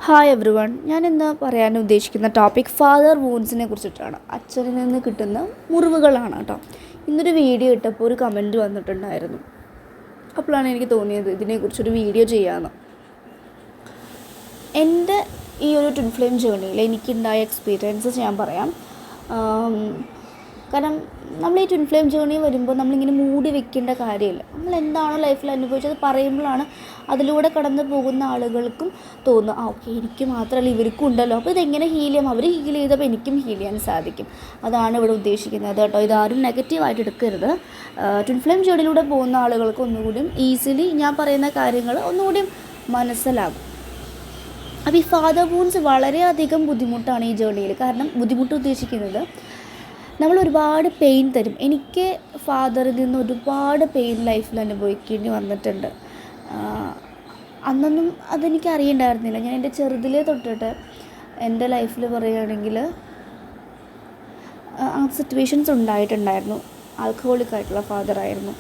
Hi every one. ഞാൻ ഇന്ന് പറയാൻ ഉദ്ദേശിക്കുന്ന ടോപ്പിക് ഫാദർ വൂൺസിനെ കുറിച്ചിട്ടാണ്. അച്ഛനിൽ നിന്ന് കിട്ടുന്ന മുറിവുകളാണ് കേട്ടോ. ഇന്നൊരു വീഡിയോ ഇട്ടപ്പോൾ ഒരു കമൻറ്റ് വന്നിട്ടുണ്ടായിരുന്നു. അപ്പോഴാണ് എനിക്ക് തോന്നിയത് ഇതിനെക്കുറിച്ചൊരു വീഡിയോ ചെയ്യാമെന്ന്. എൻ്റെ ഈ ഒരു ട്വിൻ ഫ്ലെയിം ജേർണിയിൽ എനിക്കുണ്ടായ എക്സ്പീരിയൻസസ് ഞാൻ പറയാം. കാരണം നമ്മൾ ഈ ട്വിൻ ഫ്ലെയിം ജേർണി വരുമ്പോൾ നമ്മളിങ്ങനെ മൂടി വെക്കേണ്ട കാര്യമില്ല. നമ്മൾ എന്താണോ ലൈഫിൽ അനുഭവിച്ചത് പറയുമ്പോഴാണ് അതിലൂടെ കടന്നു പോകുന്ന ആളുകൾക്കും തോന്നുക, ഓക്കെ എനിക്ക് മാത്രമല്ല ഇവർക്കും ഉണ്ടല്ലോ, അപ്പോൾ ഇതെങ്ങനെ ഹീൽ ചെയ്യാം, അവർ ഹീൽ ചെയ്തപ്പോൾ എനിക്കും ഹീൽ ചെയ്യാൻ സാധിക്കും. അതാണ് ഇവിടെ ഉദ്ദേശിക്കുന്നത് കേട്ടോ. ഇതാരും നെഗറ്റീവായിട്ട് എടുക്കരുത്. ട്വിൻ ഫ്ലെയിം ജേർണിയിലൂടെ പോകുന്ന ആളുകൾക്ക് ഒന്നുകൂടിയും ഈസിലി ഞാൻ പറയുന്ന കാര്യങ്ങൾ ഒന്നുകൂടിയും മനസ്സിലാകും. അപ്പോൾ ഈ ഫാദർ വൂൺസ് വളരെയധികം ബുദ്ധിമുട്ടാണ് ഈ ജേർണിയിൽ. കാരണം ബുദ്ധിമുട്ട് ഉദ്ദേശിക്കുന്നത് നമ്മൾ ഒരുപാട് പെയിൻ തരും. എനിക്ക് ഫാദറിൽ നിന്ന് ഒരുപാട് പെയിൻ ലൈഫിൽ അനുഭവിക്കേണ്ടി വന്നിട്ടുണ്ട്. അന്നൊന്നും അതെനിക്ക് അറിയണ്ടായിരുന്നില്ല. ഞാൻ എൻ്റെ ചെറുതിലേ തൊട്ടിട്ട് എൻ്റെ ലൈഫിൽ പറയുകയാണെങ്കിൽ അങ്ങനത്തെ സിറ്റുവേഷൻസ് ഉണ്ടായിട്ടുണ്ടായിരുന്നു. ആൽക്കഹോളിക്കായിട്ടുള്ള ഫാദറായിരുന്നു.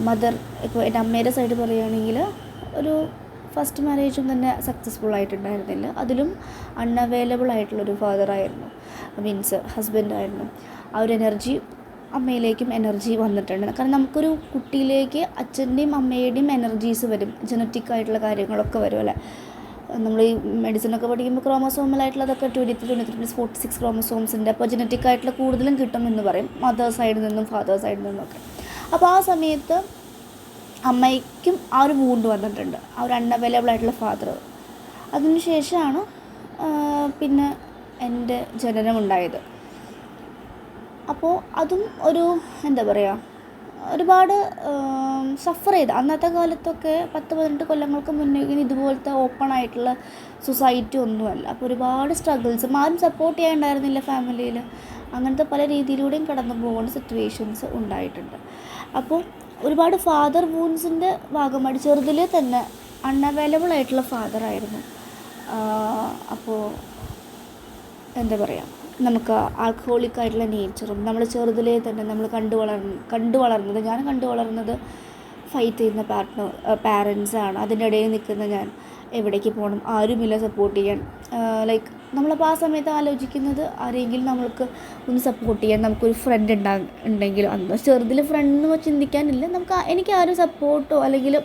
മദർ ഇപ്പോൾ എൻ്റെ അമ്മയുടെ സൈഡ് പറയുകയാണെങ്കിൽ ഒരു ഫസ്റ്റ് മാരേജും തന്നെ സക്സസ്ഫുൾ ആയിട്ടുണ്ടായിരുന്നില്ല. അതിലും അൺഅവൈലബിൾ ആയിട്ടുള്ളൊരു ഫാദറായിരുന്നു, മീൻസ് ഹസ്ബൻഡായിരുന്നു. ആ ഒരു എനർജി അമ്മയിലേക്കും എനർജി വന്നിട്ടുണ്ട്. കാരണം നമുക്കൊരു കുട്ടിയിലേക്ക് അച്ഛൻ്റെയും അമ്മയുടെയും എനർജീസ് വരും, ജനറ്റിക് ആയിട്ടുള്ള കാര്യങ്ങളൊക്കെ വരും അല്ലേ. നമ്മൾ ഈ മെഡിസിനൊക്കെ പഠിക്കുമ്പോൾ ക്രോമസോമലായിട്ടുള്ളതൊക്കെ 23+46 ക്രോമസോംസിൻ്റെ, അപ്പോൾ ജനറ്റിക് ആയിട്ടുള്ള കൂടുതലും കിട്ടും എന്ന് പറയും, മദർ സൈഡിൽ നിന്നും ഫാദർ സൈഡിൽ നിന്നൊക്കെ. അപ്പോൾ ആ സമയത്ത് അമ്മയ്ക്കും ആ ഒരു വൂണ്ട് വന്നിട്ടുണ്ട്, ആ ഒരു അൺഅവൈലബിൾ ആയിട്ടുള്ള ഫാദർ. അതിന് ശേഷമാണ് പിന്നെ എൻ്റെ ജനനമുണ്ടായത്. അപ്പോൾ അതും ഒരു എന്താ പറയുക, ഒരുപാട് സഫർ ചെയ്ത്. അന്നത്തെ കാലത്തൊക്കെ 10-18 കൊല്ലങ്ങൾക്ക് മുന്നേ ഇതുപോലത്തെ ഓപ്പൺ ആയിട്ടുള്ള സൊസൈറ്റി ഒന്നുമല്ല. അപ്പോൾ ഒരുപാട് സ്ട്രഗിൾസും, ആരും സപ്പോർട്ട് ചെയ്യാനുണ്ടായിരുന്നില്ല ഫാമിലിയിൽ. അങ്ങനത്തെ പല രീതിയിലൂടെയും കടന്നു പോകുന്ന സിറ്റുവേഷൻസ് ഉണ്ടായിട്ടുണ്ട്. അപ്പോൾ ഒരുപാട് ഫാദർ വൂൺസിൻ്റെ ഭാഗമായിട്ട് ചെറുതിലേ തന്നെ അൺഅവൈലബിൾ ആയിട്ടുള്ള ഫാദറായിരുന്നു. അപ്പോൾ എന്താ പറയുക, നമുക്ക് ആൽക്കഹോളിക് ആയിട്ടുള്ള നേച്ചറും നമ്മൾ ചെറുതിലേ തന്നെ നമ്മൾ കണ്ടു വളർന്നത് ഫൈറ്റ് ചെയ്യുന്ന പാരൻസാണ്. അതിൻ്റെ ഇടയിൽ നിൽക്കുന്ന ഞാൻ എവിടേക്ക് പോകണം, ആരുമില്ല സപ്പോർട്ട് ചെയ്യാൻ. ലൈക്ക് നമ്മളപ്പോൾ ആ സമയത്ത് ആലോചിക്കുന്നത് ആരെങ്കിലും നമ്മൾക്ക് ഒന്ന് സപ്പോർട്ട് ചെയ്യാൻ നമുക്കൊരു ഫ്രണ്ട് ഉണ്ടെങ്കിലും. അന്ന് ചെറുതിൽ ഫ്രണ്ട് എന്ന് ചിന്തിക്കാനില്ല, എനിക്ക് ആരും സപ്പോർട്ടോ അല്ലെങ്കിൽ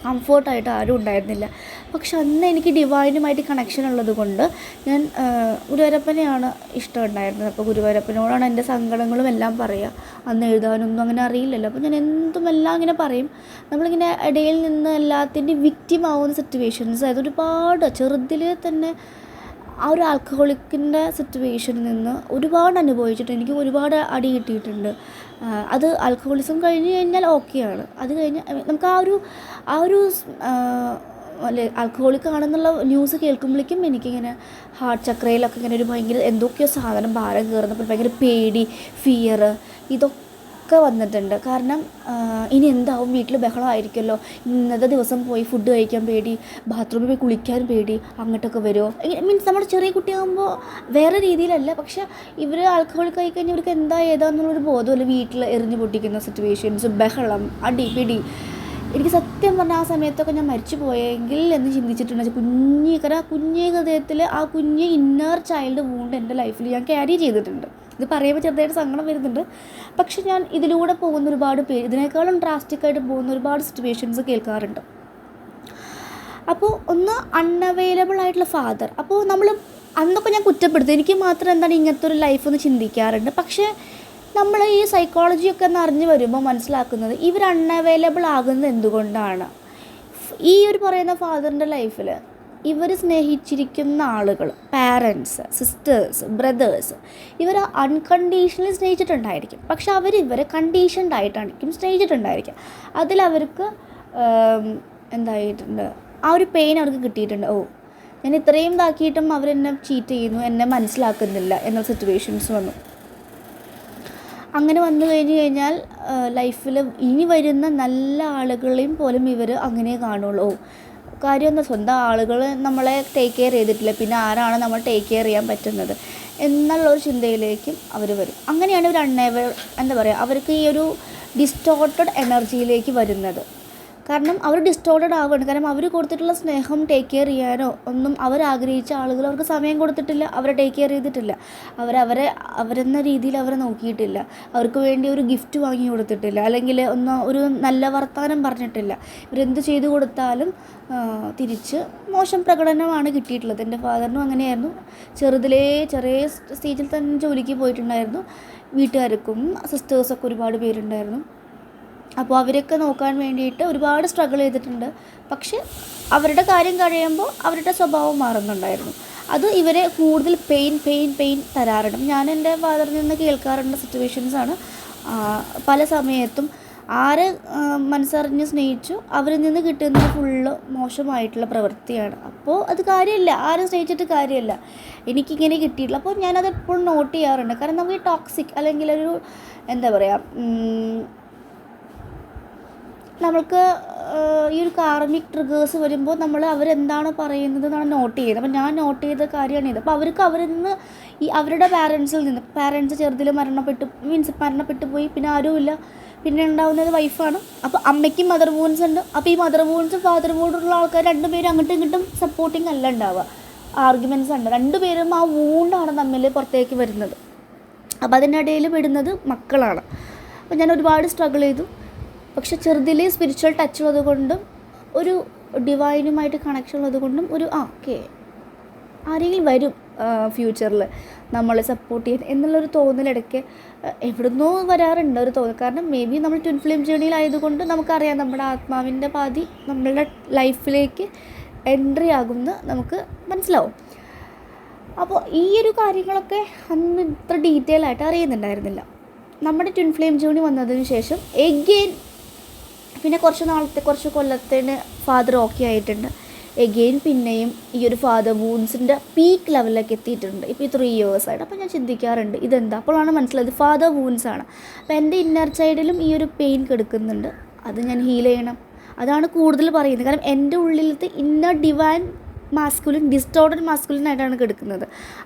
കംഫർട്ടായിട്ട് ആരും ഉണ്ടായിരുന്നില്ല. പക്ഷെ അന്ന് എനിക്ക് ഡിവൈനുമായിട്ട് കണക്ഷൻ ഉള്ളത് കൊണ്ട് ഞാൻ ഗുരുവായൂരപ്പനെയാണ് ഇഷ്ടമുണ്ടായിരുന്നത്. അപ്പോൾ ഗുരുവായൂരപ്പനോടാണ് എൻ്റെ സങ്കടങ്ങളും എല്ലാം പറയുക. അന്ന് എഴുതാനൊന്നും അങ്ങനെ അറിയില്ലല്ലോ. അപ്പോൾ ഞാൻ എന്തുമെല്ലാം ഇങ്ങനെ പറയും. നമ്മളിങ്ങനെ ഇടയിൽ നിന്ന് എല്ലാത്തിൻ്റെയും വിക്റ്റിം ആവുന്ന സിറ്റുവേഷൻസ് ആയത് ഒരുപാട്. ചെറുതിൽ തന്നെ ആ ഒരു ആൽക്കഹോളിക്കിൻ്റെ സിറ്റുവേഷനിൽ നിന്ന് ഒരുപാട് അനുഭവിച്ചിട്ട് എനിക്ക് ഒരുപാട് അടി കിട്ടിയിട്ടുണ്ട്. അത് ആൽക്കഹോളിസം കഴിഞ്ഞ് കഴിഞ്ഞാൽ ഓക്കെയാണ്. അത് കഴിഞ്ഞ് നമുക്ക് ആ ഒരു ആൽക്കഹോളിക് ആണെന്നുള്ള ന്യൂസ് കേൾക്കുമ്പോഴേക്കും എനിക്കിങ്ങനെ ഹാർട്ട് ചക്രയിലൊക്കെ ഇങ്ങനെ ഒരു ഭയങ്കര എന്തൊക്കെയോ സാധനം ഭാരം കയറുന്നപ്പോൾ ഭയങ്കര പേടി, ഫിയർ, ഇതൊക്കെ വന്നിട്ടുണ്ട്. കാരണം ഇനി എന്താവും, വീട്ടിൽ ബഹളമായിരിക്കുമല്ലോ, ഇന്നത്തെ ദിവസം പോയി ഫുഡ് കഴിക്കാൻ പേടി, ബാത്റൂമിൽ പോയി കുളിക്കാൻ പേടി, അങ്ങോട്ടൊക്കെ വരുമോ, മീൻസ് നമ്മുടെ ചെറിയ കുട്ടിയാകുമ്പോൾ വേറെ രീതിയിലല്ല. പക്ഷേ ഇവർ ആൽക്കഹോളിക് ആയി കഴിഞ്ഞാൽ ഇവർക്ക് എന്താ ഏതാണെന്നുള്ളൊരു ബോധമല്ല. വീട്ടിൽ എറിഞ്ഞു പൊട്ടിക്കുന്ന സിറ്റുവേഷൻസ്, ബഹളം, അടി പിടി. എനിക്ക് സത്യം പറഞ്ഞാൽ ആ സമയത്തൊക്കെ ഞാൻ മരിച്ചു പോയെങ്കിൽ എന്ന് ചിന്തിച്ചിട്ടുണ്ട്. കുഞ്ഞേ ഹൃദയത്തിൽ ആ കുഞ്ഞ് ഇന്നർ ചൈൽഡ് വൂണ്ട് എൻ്റെ ലൈഫിൽ ഞാൻ ക്യാരി ചെയ്തിട്ടുണ്ട്. ഇത് പറയുമ്പോൾ ചെറുതായിട്ട് സങ്കടം വരുന്നുണ്ട്. പക്ഷെ ഞാൻ ഇതിലൂടെ പോകുന്ന ഒരുപാട് പേര്, ഇതിനേക്കാളും ഡ്രാസ്റ്റിക്കായിട്ട് പോകുന്ന ഒരുപാട് സിറ്റുവേഷൻസ് കേൾക്കാറുണ്ട്. അപ്പോൾ ഒന്ന് അൺഅവൈലബിൾ ആയിട്ടുള്ള ഫാദർ. അപ്പോൾ നമ്മൾ അന്നൊക്കെ ഞാൻ കുറ്റപ്പെടുത്തും, എനിക്ക് മാത്രം എന്താണ് ഇങ്ങനത്തെ ഒരു ലൈഫ് എന്ന് ചിന്തിക്കാറുണ്ട്. പക്ഷേ നമ്മൾ ഈ സൈക്കോളജിയൊക്കെ ഒന്ന് അറിഞ്ഞ് വരുമ്പോൾ മനസ്സിലാക്കുന്നത് ഇവർ അൺഅവൈലബിൾ ആകുന്നത് എന്തുകൊണ്ടാണ്. ഈ ഒരു പറയുന്ന ഫാദറിൻ്റെ ലൈഫിൽ ഇവർ സ്നേഹിച്ചിരിക്കുന്ന ആളുകൾ, പാരൻസ്, സിസ്റ്റേഴ്സ്, ബ്രദേഴ്സ്, ഇവർ അൺകണ്ടീഷണലി സ്നേഹിച്ചിട്ടുണ്ടായിരിക്കും. പക്ഷെ ഇവരെ കണ്ടീഷൻഡ് ആയിട്ടായിരിക്കും സ്നേഹിച്ചിട്ടുണ്ടായിരിക്കും. അതിലവർക്ക് എന്തായിട്ടുണ്ട്, ആ ഒരു പെയിൻ അവർക്ക് കിട്ടിയിട്ടുണ്ട്. ഞാൻ ഇത്രയും ഇതാക്കിയിട്ടും അവരെന്നെ ചീറ്റ് ചെയ്യുന്നു, എന്നെ മനസ്സിലാക്കുന്നില്ല എന്ന സിറ്റുവേഷൻസ് വന്നു. അങ്ങനെ വന്നു കഴിഞ്ഞാൽ ലൈഫിൽ ഇനി വരുന്ന നല്ല ആളുകളെയും പോലും ഇവർ അങ്ങനെ കാണുള്ളൂ. കാര്യം എന്താ, സ്വന്തം ആളുകൾ നമ്മളെ ടേക്ക് കെയർ ചെയ്തിട്ടില്ല, പിന്നെ ആരാണ് നമ്മൾ ടേക്ക് കെയർ ചെയ്യാൻ പറ്റുന്നത് എന്നുള്ളൊരു ചിന്തയിലേക്കും അവർ വരും. അങ്ങനെയാണ് ഇവർ എന്താ പറയുക, അവർക്ക് ഈ ഒരു ഡിസ്റ്റോർട്ടഡ് എനർജിയിലേക്ക് വരുന്നത്. കാരണം അവർ ഡിസ്റ്റോർട്ടഡ് ആവുകയാണ്. കാരണം അവർ കൊടുത്തിട്ടുള്ള സ്നേഹം ടേക്ക് കെയർ ചെയ്യാനോ ഒന്നും അവരാഗ്രഹിച്ച ആളുകൾ അവർക്ക് സമയം കൊടുത്തിട്ടില്ല, അവരെ ടേക്ക് കെയർ ചെയ്തിട്ടില്ല, അവരെന്ന രീതിയിൽ അവരെ നോക്കിയിട്ടില്ല, അവർക്ക് വേണ്ടി ഒരു ഗിഫ്റ്റ് വാങ്ങി കൊടുത്തിട്ടില്ല, അല്ലെങ്കിൽ ഒരു നല്ല വർത്തമാനം പറഞ്ഞിട്ടില്ല. ഇവരെന്ത് ചെയ്തു കൊടുത്താലും തിരിച്ച് മോശം പ്രകടനമാണ് കിട്ടിയിട്ടുള്ളത്. എൻ്റെ ഫാദറിനും അങ്ങനെയായിരുന്നു. ചെറിയ സ്റ്റേജിൽ തന്നെ ജോലിക്ക് പോയിട്ടുണ്ടായിരുന്നു. വീട്ടുകാർക്കും സിസ്റ്റേഴ്സൊക്കെ ഒരുപാട് പേരുണ്ടായിരുന്നു. അപ്പോൾ അവരൊക്കെ നോക്കാൻ വേണ്ടിയിട്ട് ഒരുപാട് സ്ട്രഗിൾ ചെയ്തിട്ടുണ്ട്. പക്ഷെ അവരുടെ കാര്യം കഴിയുമ്പോൾ അവരുടെ സ്വഭാവം മാറുന്നുണ്ടായിരുന്നു. അത് ഇവരെ കൂടുതൽ പെയിൻ തരാറുണ്ട്. ഞാൻ എൻ്റെ ഫാദറിൽ നിന്ന് കേൾക്കാറുണ്ട് സിറ്റുവേഷൻസാണ്. പല സമയത്തും ആരെ മനസ്സറിഞ്ഞ് സ്നേഹിച്ചു അവരിൽ നിന്ന് കിട്ടുന്നത് ഫുള്ള് മോശമായിട്ടുള്ള പ്രവൃത്തിയാണ്. അപ്പോൾ അത് കാര്യമില്ല, ആരും സ്നേഹിച്ചിട്ട് കാര്യമില്ല, എനിക്കിങ്ങനെ കിട്ടിയിട്ടില്ല. അപ്പോൾ ഞാനത് എപ്പോഴും നോട്ട് ചെയ്യാറുണ്ട്. കാരണം നമുക്ക് ഈ ടോക്സിക് അല്ലെങ്കിൽ ഒരു എന്താ പറയുക, നമ്മൾക്ക് ഈ ഒരു കാർമിക് ട്രിഗേഴ്സ് വരുമ്പോൾ നമ്മൾ അവരെന്താണ് പറയുന്നത് എന്നാണ് നോട്ട് ചെയ്യുന്നത്. അപ്പോൾ ഞാൻ നോട്ട് ചെയ്ത കാര്യമാണ് ഇത്. അപ്പോൾ അവരിൽ നിന്ന് അവരുടെ പാരൻസ് ചെറുതിൽ മരണപ്പെട്ടു പോയി, പിന്നെ ആരുമില്ല, പിന്നെ ഉണ്ടാവുന്നത് വൈഫാണ്. അപ്പോൾ അമ്മയ്ക്കും മദർ വൂൺസ് ഉണ്ട്. അപ്പോൾ ഈ മദർ വൂൺസും ഫാദർ വൂണുള്ള ആൾക്കാർ രണ്ടുപേരും അങ്ങോട്ടും ഇങ്ങോട്ടും സപ്പോർട്ടിങ് അല്ല ഉണ്ടാവുക, ആർഗ്യുമെൻറ്റ്സ് ഉണ്ട്. രണ്ടുപേരും ആ വൂണ്ടാണ് തമ്മിൽ പുറത്തേക്ക് വരുന്നത്. അപ്പോൾ അതിൻ്റെ ഇടയിൽ പെടുന്നത് മക്കളാണ്. അപ്പോൾ ഞാൻ ഒരുപാട് സ്ട്രഗിൾ ചെയ്തു. പക്ഷെ ചെറുതിൽ സ്പിരിച്വൽ ടച്ച് ഉള്ളതുകൊണ്ടും ഒരു ഡിവൈനുമായിട്ട് കണക്ഷൻ ഉള്ളതുകൊണ്ടും ഓക്കെ ആരെങ്കിലും വരും ഫ്യൂച്ചറിൽ നമ്മളെ സപ്പോർട്ട് ചെയ്യാൻ എന്നുള്ളൊരു തോന്നലിടയ്ക്ക് എവിടുന്നോ വരാറുണ്ട് ഒരു തോന്നൽ. കാരണം മേ ബി നമ്മൾ ട്വിൻ ഫ്ലെയിം ജേണിയിലായതുകൊണ്ട് നമുക്കറിയാം നമ്മുടെ ആത്മാവിൻ്റെ പാതി നമ്മളുടെ ലൈഫിലേക്ക് എൻട്രി ആകുമെന്ന് നമുക്ക് മനസ്സിലാവും. അപ്പോൾ ഈ ഒരു കാര്യങ്ങളൊക്കെ അന്ന് ഇത്ര ഡീറ്റെയിൽ ആയിട്ട് അറിയുന്നുണ്ടായിരുന്നില്ല. നമ്മുടെ ട്വിൻ ഫ്ലെയിം ജേണി വന്നതിന് ശേഷം എഗെയിൻ പിന്നെ കുറച്ച് കൊല്ലത്തിന് ഫാദർ ഓക്കെ ആയിട്ടുണ്ട്. എഗെയിൻ പിന്നെയും ഈ ഒരു ഫാദർ വൂൺസിൻ്റെ പീക്ക് ലെവലിലേക്ക് എത്തിയിട്ടുണ്ട്. ഇപ്പോൾ ഈ 3 ഇയേഴ്സായിട്ട്. അപ്പോൾ ഞാൻ ചിന്തിക്കാറുണ്ട് ഇതെന്താ. അപ്പോഴാണ് മനസ്സിലായത് ഫാദർ വൂൺസാണ്. അപ്പോൾ എൻ്റെ ഇന്നർ സൈഡിലും ഈ ഒരു പെയിൻ കിടക്കുന്നുണ്ട്, അത് ഞാൻ ഹീൽ ചെയ്യണം. അതാണ് കൂടുതൽ പറയുന്നത്. കാരണം എൻ്റെ ഉള്ളിലത്തെ ഇന്നർ ഡിവൈൻ മാസ്കുലിൻ ഡിസ്റ്റോർട്ടഡ് മാസ്കുലിനായിട്ടാണ് കിടക്കുന്നത്.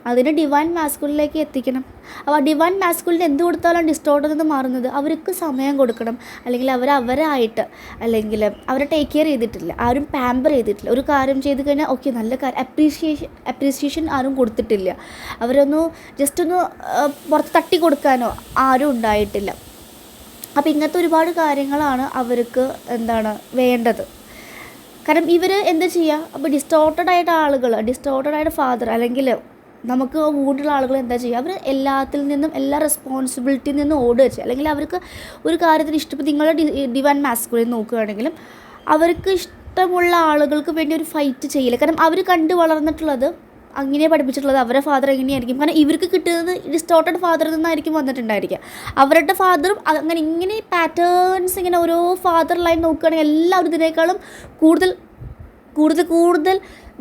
അതിന് ഡിവൈൻ മാസ്കുലിനിലേക്ക് എത്തിക്കണം. അപ്പോൾ ആ ഡിവൈൻ മാസ്കുലിന് എന്ത് കൊടുത്താലാണ് ഡിസ്റ്റോർട്ടഡ് എന്ന് മാറുന്നത്? അവർക്ക് സമയം കൊടുക്കണം, അല്ലെങ്കിൽ അവരായിട്ട്, അല്ലെങ്കിൽ അവരെ ടേക്ക് കെയർ ചെയ്തിട്ടില്ല, ആരും പാമ്പർ ചെയ്തിട്ടില്ല. ഒരു കാര്യം ചെയ്ത് കഴിഞ്ഞാൽ ഓക്കെ നല്ല കാര്യം, അപ്രീസിയേഷൻ ആരും കൊടുത്തിട്ടില്ല, ജസ്റ്റ് ഒന്ന് പുറത്ത് തട്ടി കൊടുക്കാനോ ആരും ഉണ്ടായിട്ടില്ല. അപ്പോൾ ഇങ്ങനത്തെ ഒരുപാട് കാര്യങ്ങളാണ് അവർക്ക് വേണ്ടത്. കാരണം ഇവർ എന്താ ചെയ്യുക, അപ്പോൾ ഡിസ്റ്റോർട്ടഡ് ആയിട്ട് ഫാദർ അല്ലെങ്കിൽ നമുക്ക് കൂടുതലുള്ള ആളുകൾ എന്താ ചെയ്യുക, അവർ എല്ലാത്തിൽ നിന്നും എല്ലാ റെസ്പോൺസിബിലിറ്റിയിൽ നിന്നും ഓടുക ചെയ്യുക. അല്ലെങ്കിൽ അവർക്ക് ഒരു കാര്യത്തിന് ഇഷ്ടപ്പെട്ട് നിങ്ങളുടെ ഡിവൈൻ മാസ്കുലിൻ നോക്കുകയാണെങ്കിലും അവർക്ക് ഇഷ്ടമുള്ള ആളുകൾക്ക് വേണ്ടി ഒരു ഫൈറ്റ് ചെയ്യില്ല. കാരണം അവർ കണ്ടു വളർന്നിട്ടുള്ളത് അങ്ങനെ പഠിപ്പിച്ചിട്ടുള്ളത് അവരുടെ ഫാദർ എങ്ങനെയായിരിക്കും. കാരണം ഇവർക്ക് കിട്ടുന്നത് ഡിസ്റ്റോർട്ടഡ് ഫാദറിൽ നിന്നായിരിക്കും വന്നിട്ടുണ്ടായിരിക്കുക. അവരുടെ ഫാദറും ഇങ്ങനെ പാറ്റേൺസ് ഇങ്ങനെ ഓരോ ഫാദർ ലൈൻ നോക്കുകയാണെങ്കിൽ എല്ലാവരും ഇതിനേക്കാളും കൂടുതൽ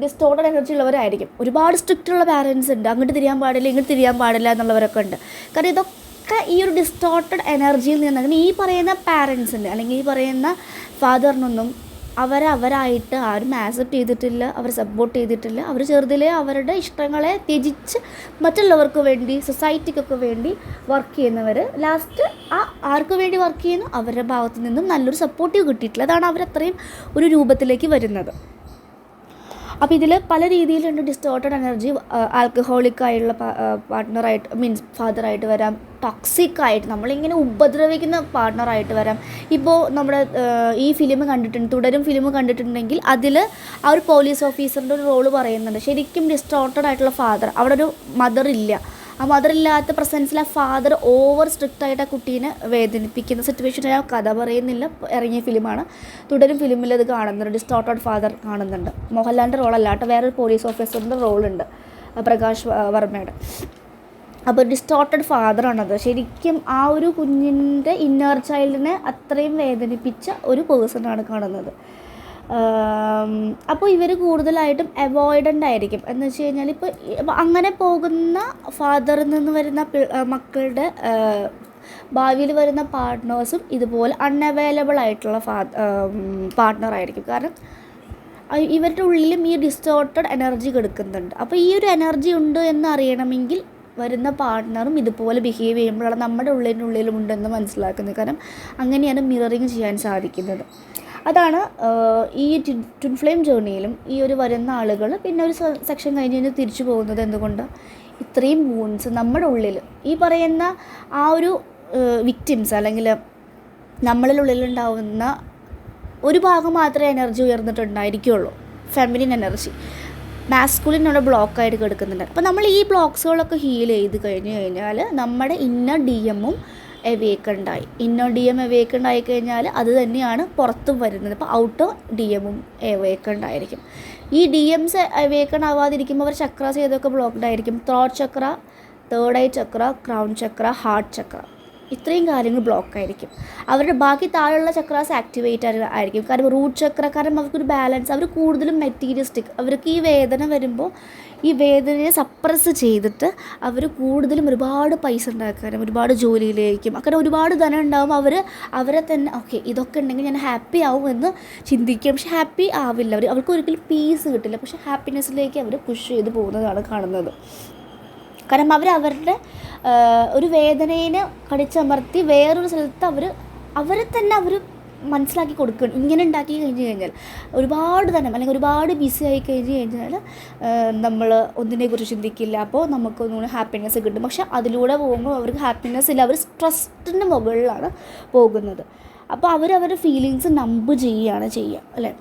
ഡിസ്റ്റോർട്ടഡ് എനർജി ഉള്ളവരായിരിക്കും. ഒരുപാട് സ്ട്രിക്റ്റുള്ള പാരൻസ് ഉണ്ട്, അങ്ങോട്ട് തിരിയാൻ പാടില്ല ഇങ്ങോട്ട് തിരിയാൻ പാടില്ല എന്നുള്ളവരൊക്കെ ഉണ്ട്. കാരണം ഇതൊക്കെ ഈ ഒരു ഡിസ്റ്റോർട്ടഡ് എനർജിയിൽ നിന്നാണ്. ഈ പറയുന്ന പാരൻസിന് അല്ലെങ്കിൽ ഈ പറയുന്ന ഫാദറിനൊന്നും അവരായിട്ട് ആരും ആക്സെപ്റ്റ് ചെയ്തിട്ടില്ല, അവർ സപ്പോർട്ട് ചെയ്തിട്ടില്ല. അവർ ചെറുതിലെ അവരുടെ ഇഷ്ടങ്ങളെ ത്യജിച്ച് മറ്റുള്ളവർക്ക് വേണ്ടി, സൊസൈറ്റിക്കൊക്കെ വേണ്ടി വർക്ക് ചെയ്യുന്നവർ ലാസ്റ്റ് ആർക്ക് വേണ്ടി വർക്ക് ചെയ്യുന്നു, അവരുടെ ഭാഗത്തു നിന്നും നല്ലൊരു സപ്പോർട്ടീവ് കിട്ടിയിട്ടില്ല. അതാണ് അവരത്രയും ഒരു രൂപത്തിലേക്ക് വരുന്നത്. അപ്പോൾ ഇതിൽ പല രീതിയിലുണ്ട്. ഡിസ്റ്റോർട്ടഡ് എനർജി ആൽക്കഹോളിക്കായുള്ള പാർട്ട്ണറായിട്ട് ഫാദറായിട്ട് വരാം, ടോക്സിക്കായിട്ട് നമ്മളിങ്ങനെ ഉപദ്രവിക്കുന്ന പാർട്ട്ണറായിട്ട് വരാം. ഇപ്പോൾ നമ്മുടെ ഈ ഫിലിം തുടരും ഫിലിം കണ്ടിട്ടുണ്ടെങ്കിൽ അതിൽ ആ ഒരു പോലീസ് ഓഫീസറിൻ്റെ ഒരു റോള് പറയുന്നുണ്ട്. ശരിക്കും ഡിസ്റ്റോർട്ടഡ് ആയിട്ടുള്ള ഫാദർ, അവിടെ ഒരു മദർ ഇല്ല, ആ മദറില്ലാത്ത പ്രസൻസിൽ ആ ഫാദർ ഓവർ സ്ട്രിക്റ്റ് ആയിട്ട് ആ കുട്ടീനെ വേദനിപ്പിക്കുന്ന സിറ്റുവേഷൻ. ഞാൻ കഥ പറയുന്നില്ല, ഇറങ്ങിയ ഫിലിമാണ്. തുടരും ഫിലിമിൽ അത് കാണുന്നുണ്ട്, ഡിസ്റ്റോർട്ടഡ് ഫാദർ കാണുന്നുണ്ട്. മോഹൻലാലിൻ്റെ റോളല്ല കേട്ടോ, വേറൊരു പോലീസ് ഓഫീസറിൻ്റെ റോളുണ്ട്, പ്രകാശ് വർമ്മയുടെ. അപ്പോൾ ഡിസ്റ്റോർട്ടഡ് ഫാദറാണത്. ശരിക്കും ആ ഒരു കുഞ്ഞിൻ്റെ ഇന്നർ ചൈൽഡിനെ അത്രയും വേദനിപ്പിച്ച ഒരു പേഴ്സണാണ് കാണുന്നത്. അപ്പോൾ ഇവർ കൂടുതലായിട്ടും അവോയ്ഡൻ്റ് ആയിരിക്കും. എന്ന് വെച്ച് കഴിഞ്ഞാൽ ഇപ്പോൾ അങ്ങനെ പോകുന്ന ഫാദറിൽ നിന്ന് വരുന്ന മക്കളുടെ ഭാവിയിൽ വരുന്ന പാർട്ട്നേഴ്സും ഇതുപോലെ അൺഅവൈലബിൾ ആയിട്ടുള്ള പാർട്ട്ണറായിരിക്കും. കാരണം ഇവരുടെ ഉള്ളിലും ഈ ഡിസ്റ്റോർട്ടഡ് എനർജി കിടക്കുന്നുണ്ട്. അപ്പോൾ ഈ ഒരു എനർജി ഉണ്ട് എന്ന് അറിയണമെങ്കിൽ വരുന്ന പാർട്ട്ണറും ഇതുപോലെ ബിഹേവ് ചെയ്യുമ്പോഴാണ് നമ്മുടെ ഉള്ളിലും ഉണ്ടെന്ന് മനസ്സിലാക്കുന്നത്. കാരണം അങ്ങനെയാണ് മിററിങ് ചെയ്യാൻ സാധിക്കുന്നത്. അതാണ് ഈ ട്വിൻ ഫ്ലെയിം ജേർണിയിലും ഈ ഒരു വരുന്ന ആളുകൾ പിന്നെ ഒരു സെക്ഷൻ കഴിഞ്ഞ് കഴിഞ്ഞ് തിരിച്ചു പോകുന്നത് എന്തുകൊണ്ട് ഇത്രയും വൂൺസ് നമ്മുടെ ഉള്ളിൽ ഈ പറയുന്ന ആ ഒരു വിക്ടിംസ് അല്ലെങ്കിൽ നമ്മളിലുള്ളിലുണ്ടാവുന്ന ഒരു ഭാഗം മാത്രമേ എനർജി ഉയർന്നിട്ടുണ്ടായിരിക്കുള്ളൂ, ഫെമിനിൻ എനർജി. മാസ്കുലിൻ അവിടെ ബ്ലോക്കായിട്ട് കിടക്കുന്നുണ്ട്. അപ്പോൾ നമ്മൾ ഈ ബ്ലോക്സുകളൊക്കെ ഹീൽ ചെയ്ത് കഴിഞ്ഞ് കഴിഞ്ഞാൽ നമ്മുടെ ഇന്നർ ഡി എമ്മും എവേക്കണ്ടായി. ഇന്നർ ഡി എം എവേക്കണ്ടായി കഴിഞ്ഞാൽ അത് തന്നെയാണ് പുറത്തും വരുന്നത്. അപ്പോൾ ഔട്ടർ ഡി എമ്മും എവേക്കണ്ടായിരിക്കും. ഈ ഡി എംസ് എവേക്കൺ ആവാതിരിക്കുമ്പോൾ അവർ ചക്രാസ് ഏതൊക്കെ ബ്ലോക്ക്ഡ് ആയിരിക്കും? ത്രോട്ട് ചക്ര, തേർഡ് ഐ ചക്ര, ക്രൗൺ ചക്ര, ഹാർട്ട് ചക്ര, ഇത്രയും കാര്യങ്ങൾ ബ്ലോക്കായിരിക്കും. അവരുടെ ബാക്കി താഴെയുള്ള ചക്രാസ് ആക്ടിവേറ്റ് ആയിരിക്കും. കാരണം റൂട്ട് ചക്ര, കാരണം അവർക്കൊരു ബാലൻസ്, അവർ കൂടുതലും മെറ്റീരിയലിസ്റ്റിക്. അവർക്ക് ഈ വേദന വരുമ്പോൾ ഈ വേദനയെ സപ്രസ് ചെയ്തിട്ട് അവർ കൂടുതലും ഒരുപാട് പൈസ ഉണ്ടാക്കാനും ഒരുപാട് ജോലിയിലേക്കും അങ്ങനെ ഒരുപാട് ധനം ഉണ്ടാകുമ്പോൾ അവരെ തന്നെ ഓക്കെ ഇതൊക്കെ ഉണ്ടെങ്കിൽ ഞാൻ ഹാപ്പി ആവും എന്ന് ചിന്തിക്കും. പക്ഷെ ഹാപ്പി ആവില്ല, അവർക്ക് ഒരിക്കലും പീസ് കിട്ടില്ല. പക്ഷെ ഹാപ്പിനെസ്സിലേക്ക് അവർ പുഷ് ചെയ്ത് പോകുന്നതാണ് കാണുന്നത്. കാരണം അവരുടെ ഒരു വേദനയെ കടിച്ചമർത്തി വേറൊരു സ്ഥലത്ത് അവരെ തന്നെ മനസ്സിലാക്കി കൊടുക്കണം. ഇങ്ങനെ ഉണ്ടാക്കി കഴിഞ്ഞ് കഴിഞ്ഞാൽ ഒരുപാട് ധനം അല്ലെങ്കിൽ ഒരുപാട് ബിസി ആയി കഴിഞ്ഞ് കഴിഞ്ഞാൽ നമ്മൾ ഒന്നിനെക്കുറിച്ച് ചിന്തിക്കില്ല. അപ്പോൾ നമുക്കൊന്നുകൂടി ഹാപ്പിനെസ് കിട്ടും. പക്ഷെ അതിലൂടെ പോകുമ്പോൾ അവർക്ക് ഹാപ്പിനെസ് ഇല്ല, അവർ സ്ട്രെസ്സിൻ്റെ മുകളിലാണ് പോകുന്നത്. അപ്പോൾ അവരവരുടെ ഫീലിങ്സ് നമ്പ് ചെയ്യുക അല്ലേ.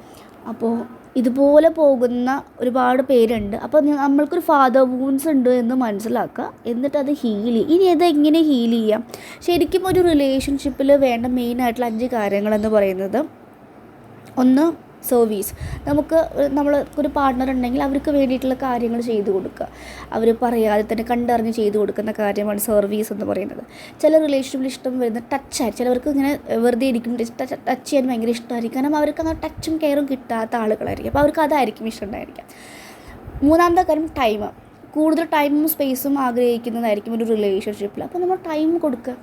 അപ്പോൾ ഇതുപോലെ പോകുന്ന ഒരുപാട് പേരുണ്ട്. അപ്പോൾ നമ്മൾക്കൊരു ഫാദർ വൂൺസ് ഉണ്ട് എന്ന് മനസ്സിലാക്കുക, എന്നിട്ട് അത് ഹീൽ ചെയ്യുക. ഇനി അതെങ്ങനെ ഹീൽ ചെയ്യാം? ശരിക്കും ഒരു റിലേഷൻഷിപ്പിൽ വേണ്ട മെയിനായിട്ടുള്ള 5 കാര്യങ്ങളെന്ന് പറയുന്നത്, ഒന്ന് സർവീസ്. നമ്മൾക്കൊരു പാർട്ട്ണർ ഉണ്ടെങ്കിൽ അവർക്ക് വേണ്ടിയിട്ടുള്ള കാര്യങ്ങൾ ചെയ്തു കൊടുക്കുക. അവർ പറയാതെ തന്നെ കണ്ടറിഞ്ഞ് ചെയ്തു കൊടുക്കുന്ന കാര്യമാണ് സർവീസ് എന്ന് പറയുന്നത്. ചില റിലേഷൻഷിപ്പിൽ ഇഷ്ടം വരുന്ന ടച്ചായിരിക്കും. ചിലവർക്ക് ഇങ്ങനെ വെറുതെ ഇരിക്കും ടച്ച് ചെയ്യാൻ ഭയങ്കര ഇഷ്ടമായിരിക്കും. കാരണം അവർക്ക് അങ്ങനെ ടച്ചും കെയറും കിട്ടാത്ത ആളുകളായിരിക്കും. അപ്പോൾ അവർക്ക് അതായിരിക്കും ഇഷ്ടമുണ്ടായിരിക്കാം. മൂന്നാമത്തെ കാര്യം ടൈം. കൂടുതൽ ടൈമും സ്പേസും ആഗ്രഹിക്കുന്നതായിരിക്കും ഒരു റിലേഷൻഷിപ്പിൽ. അപ്പോൾ നമ്മൾ ടൈം കൊടുക്കുക.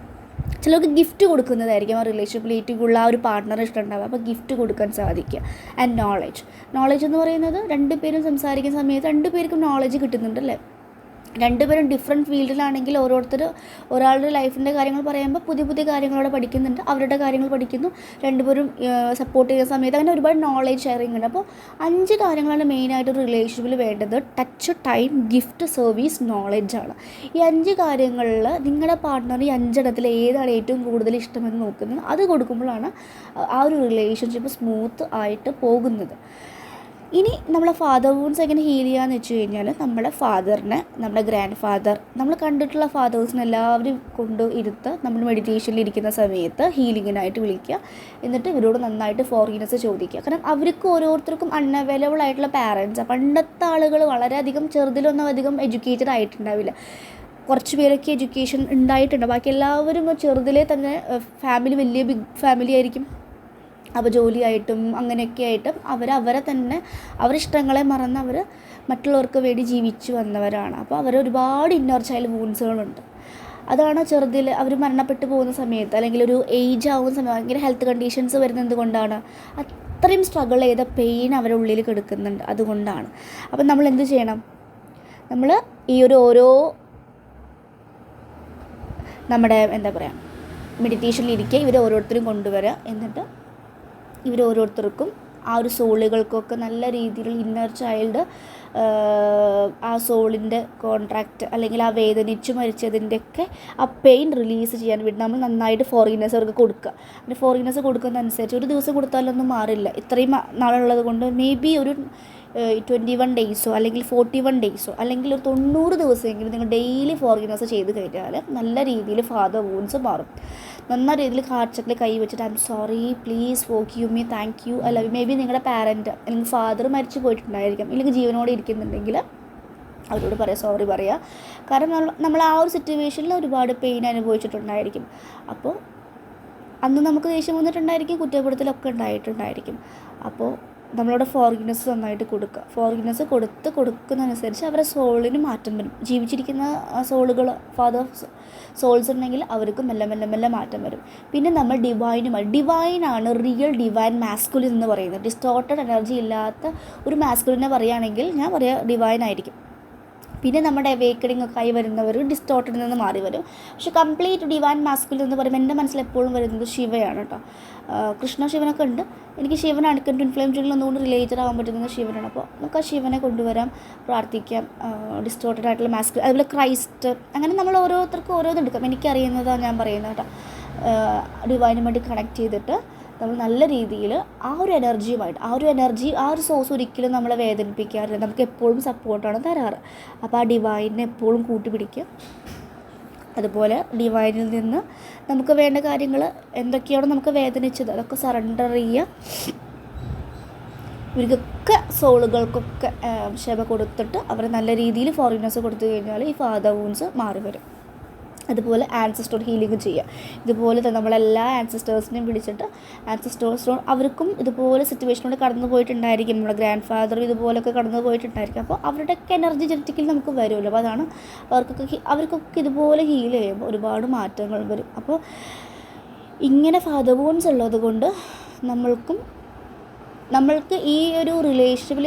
ചിലർക്ക് ഗിഫ്റ്റ് കൊടുക്കുന്നതായിരിക്കും ആ റിലേഷൻഷിപ്പിൽ ഏറ്റവും കൂടുതൽ ആ ഒരു പാർട്ട്ണർ ഇഷ്ടമുണ്ടാവുക. അപ്പോൾ ഗിഫ്റ്റ് കൊടുക്കാൻ സാധിക്കുക. ആൻഡ് നോളേജ് എന്ന് പറയുന്നത് 2 പേരും സംസാരിക്കുന്ന സമയത്ത് 2 പേർക്കും നോളേജ് കിട്ടുന്നുണ്ടല്ലേ. 2 പേരും ഡിഫറെൻറ്റ് ഫീൽഡിലാണെങ്കിൽ ഒരാളുടെ ലൈഫിൻ്റെ കാര്യങ്ങൾ പറയുമ്പോൾ പുതിയ കാര്യങ്ങളോടെ പഠിക്കുന്നുണ്ട്, അവരുടെ കാര്യങ്ങൾ പഠിക്കുന്നു, 2 പേരും സപ്പോർട്ട് ചെയ്യുന്ന സമയത്ത് അങ്ങനെ ഒരുപാട് നോളേജ് ഷെയറിങ് ഉണ്ട്. അപ്പോൾ 5 കാര്യങ്ങളാണ് മെയിനായിട്ട് ഒരു റിലേഷൻഷിപ്പിൽ വേണ്ടത്. ടച്ച്, ടൈം, ഗിഫ്റ്റ്, സർവീസ്, നോളേജാണ്. ഈ 5 കാര്യങ്ങളിൽ നിങ്ങളുടെ പാർട്ട്ണർ ഈ 5 എണ്ണത്തിൽ ഏതാണ് ഏറ്റവും കൂടുതൽ ഇഷ്ടമെന്ന് നോക്കുന്നത്. അത് കൊടുക്കുമ്പോഴാണ് ആ ഒരു റിലേഷൻഷിപ്പ് സ്മൂത്ത് ആയിട്ട് പോകുന്നത്. ഇനി നമ്മളെ ഫാദർ വൂൺസ് എങ്ങനെ ഹീൽ ചെയ്യാന്ന് വെച്ച് കഴിഞ്ഞാൽ, നമ്മുടെ ഫാദറിനെ, നമ്മുടെ ഗ്രാൻഡ് ഫാദർ, നമ്മൾ കണ്ടിട്ടുള്ള ഫാദേഴ്സിനെ എല്ലാവരും കൊണ്ട് ഇരുത്ത് നമ്മൾ മെഡിറ്റേഷനിൽ ഇരിക്കുന്ന സമയത്ത് ഹീലിങ്ങിനായിട്ട് വിളിക്കുക. എന്നിട്ട് ഇവരോട് നന്നായിട്ട് ഫോർഗിവ്നെസ് ചോദിക്കുക. കാരണം അവർക്ക് ഓരോരുത്തർക്കും അൺഅവൈലബിൾ ആയിട്ടുള്ള പാരൻസ്. പണ്ടത്തെ ആളുകൾ വളരെയധികം ചെറുതിലൊന്നും അധികം എഡ്യൂക്കേറ്റഡ് ആയിട്ടുണ്ടാവില്ല. കുറച്ച് പേരൊക്കെ എഡ്യൂക്കേഷൻ ഉണ്ടായിട്ടുണ്ട്. ബാക്കി എല്ലാവരും ചെറുതിലേ തന്നെ ഫാമിലി വലിയ ബിഗ് ഫാമിലി ആയിരിക്കും. അപ്പോൾ ജോലിയായിട്ടും അങ്ങനെയൊക്കെ ആയിട്ടും അവരെ തന്നെ അവരിഷ്ടങ്ങളെ മറന്ന് അവർ മറ്റുള്ളവർക്ക് വേണ്ടി ജീവിച്ചു വന്നവരാണ്. അപ്പോൾ അവർ ഒരുപാട് ഇന്നർ ചൈൽഡ് വൂൺസുകളുണ്ട്. അതാണ് ചെറുതിൽ അവർ മരണപ്പെട്ടു പോകുന്ന സമയത്ത് അല്ലെങ്കിൽ ഒരു ഏജ് ആവുന്ന സമയത്ത് ഭയങ്കര ഹെൽത്ത് കണ്ടീഷൻസ് വരുന്നത് കൊണ്ടാണ്. അത്രയും സ്ട്രഗിൾ ചെയ്ത പെയിൻ അവരുടെ ഉള്ളിൽ കിടക്കുന്നുണ്ട്. അതുകൊണ്ടാണ്. അപ്പം നമ്മൾ എന്ത് ചെയ്യണം? നമ്മൾ ഈ ഓരോ നമ്മുടെ മെഡിറ്റേഷനിൽ ഇരിക്കുക, ഇവർ ഓരോരുത്തരും കൊണ്ടുവരിക. എന്നിട്ട് ഇവരോരോരുത്തർക്കും ആ ഒരു സോളുകൾക്കൊക്കെ നല്ല രീതിയിൽ ഇന്നർ ചൈൽഡ് ആ സോളിൻ്റെ കോൺട്രാക്റ്റ് അല്ലെങ്കിൽ ആ വേദനിച്ച് മരിച്ചതിൻ്റെയൊക്കെ ആ പെയിൻ റിലീസ് ചെയ്യാൻ വേണ്ടി നമ്മൾ നന്നായിട്ട് ഫോർഗിവ്നെസ് അവർക്ക് കൊടുക്കുക. പിന്നെ ഫോർഗിവ്നെസ് കൊടുക്കുന്നതനുസരിച്ച് ഒരു ദിവസം കൊടുത്താലൊന്നും മാറില്ല. ഇത്രയും നാളുള്ളത് കൊണ്ട് മേ ബി ഒരു 21 ഡേയ്സോ അല്ലെങ്കിൽ 41 ഡേയ്സോ അല്ലെങ്കിൽ ഒരു 90 ദിവസമെങ്കിലും നിങ്ങൾ ഡെയിലി ഫോർഗിവ്നെസ് ചെയ്ത് കഴിഞ്ഞാൽ നല്ല രീതിയിൽ ഫാദർ വൂൺസ് മാറും. നന്നായ രീതിയിൽ ഹാർട്ട് ചക്രയിൽ കൈ വെച്ചിട്ട് I am sorry, please forgive me, thank you, അല്ല മേ ബി നിങ്ങളുടെ പാരൻറ്റ് അല്ലെങ്കിൽ ഫാദർ മരിച്ചു പോയിട്ടുണ്ടായിരിക്കും, ഇല്ലെങ്കിൽ ജീവനോടെ ഇരിക്കുന്നുണ്ടെങ്കിൽ അവരോട് പറയാം, സോറി പറയുക. കാരണം നമ്മൾ ആ ഒരു സിറ്റുവേഷനിൽ ഒരുപാട് പെയിൻ അനുഭവിച്ചിട്ടുണ്ടായിരിക്കും. അപ്പോൾ അന്ന് നമുക്ക് ദേഷ്യം വന്നിട്ടുണ്ടായിരിക്കും, കുറ്റപ്പെടുത്തലൊക്കെ ഉണ്ടായിട്ടുണ്ടായിരിക്കും. അപ്പോൾ നമ്മളവിടെ ഫോർഗിവ്നെസ് നന്നായിട്ട് കൊടുക്കുക. ഫോർഗിവ്നെസ് കൊടുക്കുന്നതനുസരിച്ച് അവരുടെ സോളിന് മാറ്റം വരും. ജീവിച്ചിരിക്കുന്ന സോളുകൾ ഫാദർ സോൾസ് ഉണ്ടെങ്കിൽ അവർക്ക് മെല്ലെ മാറ്റം വരും. പിന്നെ നമ്മൾ ഡിവൈനാണ് റിയൽ ഡിവൈൻ മാസ്കുലിൻ എന്ന് പറയുന്നത്. ഡിസ്റ്റോർട്ടഡ് എനർജി ഇല്ലാത്ത ഒരു മാസ്കുലിനെ പറയുകയാണെങ്കിൽ ഞാൻ പറയുക ഡിവൈൻ ആയിരിക്കും. പിന്നെ നമ്മുടെ അവേക്കണിങ് ഒക്കെ ആയി വരുന്നവർ ഡിസ്റ്റോർട്ടിൽ നിന്ന് മാറി വരും. പക്ഷെ കംപ്ലീറ്റ് ഡിവൈൻ മാസ്കുലിൻ എന്ന് പറയുമ്പോൾ എൻ്റെ മനസ്സിൽ എപ്പോഴും വരുന്നത് ശിവയാണ് കേട്ടോ. കൃഷ്ണ ശിവനൊക്കെ ഉണ്ട്. എനിക്ക് ശിവനാണ് ട്വിൻ ഫ്ലെയിം ജൂണിൽ ഒന്നുകൊണ്ട് റിലേറ്റഡ് ആകാൻ പറ്റുന്നത് ശിവനാണ്. അപ്പോൾ നമുക്ക് ആ ശിവനെ കൊണ്ടുവരാം, പ്രാർത്ഥിക്കാം. ഡിസ്റ്റോർട്ടഡ് ആയിട്ടുള്ള മാസ്ക്, അതുപോലെ ക്രൈസ്റ്റ്, അങ്ങനെ നമ്മൾ ഓരോരുത്തർക്കും ഓരോന്ന് എടുക്കാം. എനിക്കറിയുന്നതാണ് ഞാൻ പറയുന്നത് കേട്ടോ. ഡിവൈനുമായിട്ട് കണക്ട് ചെയ്തിട്ട് നമ്മൾ നല്ല രീതിയിൽ ആ ഒരു എനർജി ആ ഒരു സോഴ്സ് ഒരിക്കലും നമ്മളെ വേദനിപ്പിക്കാറില്ല. നമുക്ക് എപ്പോഴും സപ്പോർട്ടാണ് തരാറ്. അപ്പോൾ ആ ഡിവൈനെ എപ്പോഴും കൂട്ടുപിടിക്കുക. അതുപോലെ ഡിവൈനിൽ നിന്ന് നമുക്ക് വേണ്ട കാര്യങ്ങൾ എന്തൊക്കെയാണോ നമുക്ക് വേദനിച്ചത് അതൊക്കെ സറണ്ടർ ചെയ്യുക. ഇവർക്കൊക്കെ സോളുകൾക്കൊക്കെ ക്ഷമ കൊടുത്തിട്ട് അവർ നല്ല രീതിയിൽ ഫോറിനേഴ്സ് കൊടുത്തു കഴിഞ്ഞാൽ ഈ ഫാദർ വൂൺസ് മാറി വരും. അതുപോലെ ആൻസിസ്റ്റർ ഹീലിംഗ് ചെയ്യുക. ഇതുപോലെ തന്നെ നമ്മളെല്ലാ ആൻസിസ്റ്റേഴ്സിനെയും വിളിച്ചിട്ട് ആൻസിസ്റ്റേഴ്സിനോട് അവർക്കും ഇതുപോലെ സിറ്റുവേഷനോട് കടന്നു പോയിട്ടുണ്ടായിരിക്കും. നമ്മുടെ ഗ്രാൻഡ് ഫാദറും ഇതുപോലൊക്കെ കടന്നു പോയിട്ടുണ്ടായിരിക്കും. അപ്പോൾ അവരുടെയൊക്കെ എനർജി ജനറ്റിക്കലി നമുക്ക് വരുമല്ലോ. അപ്പോൾ അതാണ് അവർക്കൊക്കെ ഇതുപോലെ ഹീൽ ചെയ്യുമ്പോൾ ഒരുപാട് മാറ്റങ്ങൾ വരും. അപ്പോൾ ഇങ്ങനെ ഫാദർ വൂൺസ് ഉള്ളത് കൊണ്ട് നമ്മൾക്ക് ഈ ഒരു റിലേഷൻഷിപ്പിൽ